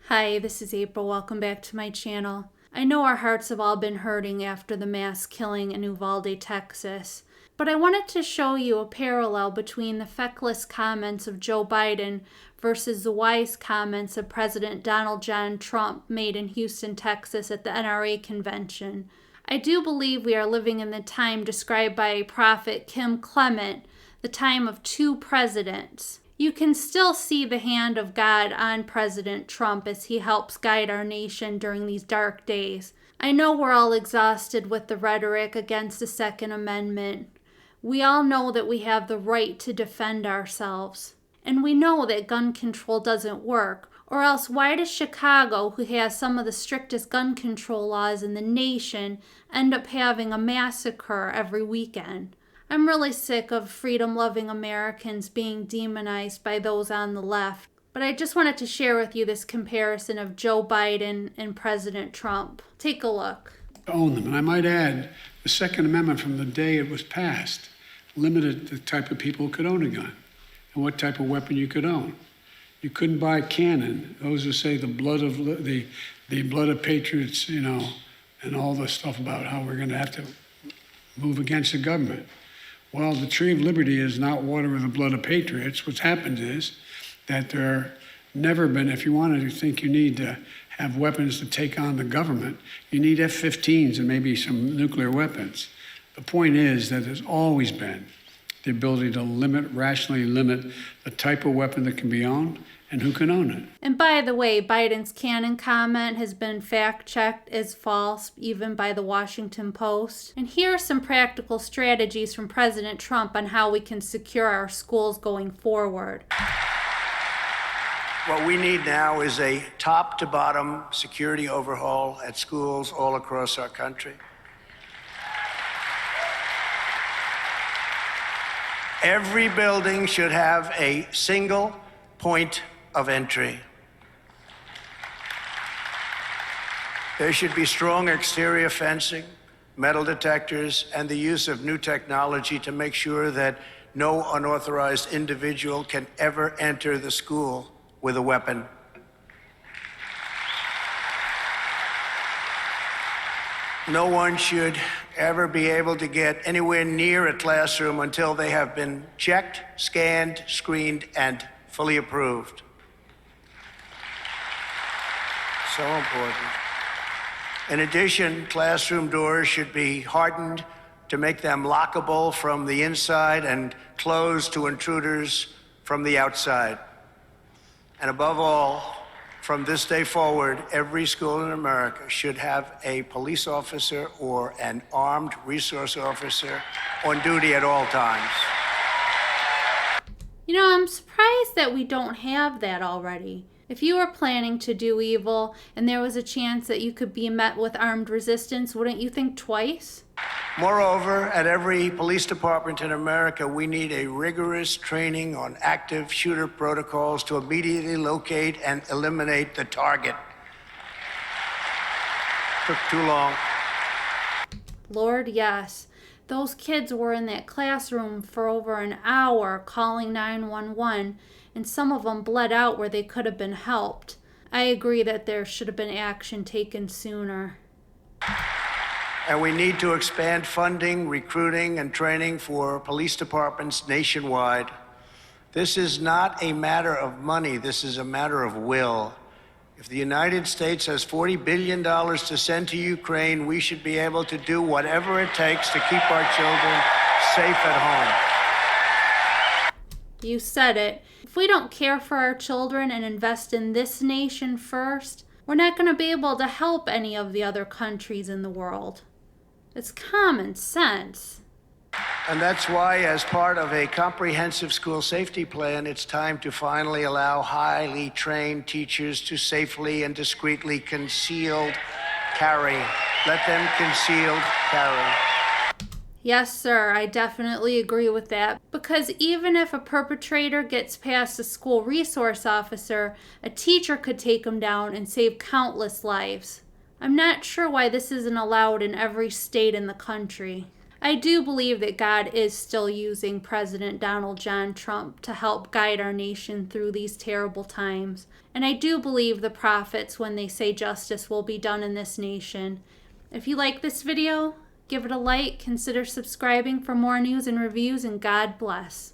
Hi, this is April. Welcome back to my channel. I know our hearts have all been hurting after the mass killing in Uvalde, Texas, but I wanted to show you a parallel between the feckless comments of Joe Biden versus the wise comments of President Donald John Trump made in Houston, Texas at the NRA convention. I do believe we are living in the time described by prophet Clement, the time of two presidents. You can still see the hand of God on President Trump as he helps guide our nation during these dark days. I know we're all exhausted with the rhetoric against the Second Amendment. We all know that we have the right to defend ourselves. And we know that gun control doesn't work. Or else why does Chicago, who has some of the strictest gun control laws in the nation, end up having a massacre every weekend? I'm really sick of freedom-loving Americans being demonized by those on the left. But I just wanted to share with you this comparison of Joe Biden and President Trump. Take a look. Own them. And I might add, the Second Amendment from the day it was passed limited the type of people who could own a gun and what type of weapon you could own. You couldn't buy a cannon. Those who say the blood of patriots, and all the stuff about how we're going to have to move against the government. Well, the tree of liberty is not water with the blood of patriots. What's happened is that there never been, if you wanted to think you need to have weapons to take on the government, you need F-15s and maybe some nuclear weapons. The point is that there's always been the ability to rationally limit the type of weapon that can be owned and who can own it. And by the way, Biden's cannon comment has been fact-checked as false, even by the Washington Post. And here are some practical strategies from President Trump on how we can secure our schools going forward. What we need now is a top-to-bottom security overhaul at schools all across our country. Every building should have a single point of entry. There should be strong exterior fencing, metal detectors, and the use of new technology to make sure that no unauthorized individual can ever enter the school with a weapon. No one should ever be able to get anywhere near a classroom until they have been checked, scanned, screened, and fully approved. So important. In addition, classroom doors should be hardened to make them lockable from the inside and closed to intruders from the outside. And above all, from this day forward, every school in America should have a police officer or an armed resource officer on duty at all times. I'm surprised that we don't have that already. If you were planning to do evil and there was a chance that you could be met with armed resistance, wouldn't you think twice? Moreover, at every police department in America, we need a rigorous training on active shooter protocols to immediately locate and eliminate the target. Took too long. Lord, yes. Those kids were in that classroom for over an hour calling 911, and some of them bled out where they could have been helped. I agree that there should have been action taken sooner. And we need to expand funding, recruiting, and training for police departments nationwide. This is not a matter of money. This is a matter of will. If the United States has $40 billion to send to Ukraine, we should be able to do whatever it takes to keep our children safe at home. You said it. If we don't care for our children and invest in this nation first, we're not going to be able to help any of the other countries in the world. It's common sense. And that's why, as part of a comprehensive school safety plan, it's time to finally allow highly trained teachers to safely and discreetly concealed carry. Let them concealed carry. Yes, sir, I definitely agree with that. Because even if a perpetrator gets past a school resource officer, a teacher could take him down and save countless lives. I'm not sure why this isn't allowed in every state in the country. I do believe that God is still using President Donald John Trump to help guide our nation through these terrible times. And I do believe the prophets when they say justice will be done in this nation. If you like this video, give it a like, consider subscribing for more news and reviews, and God bless.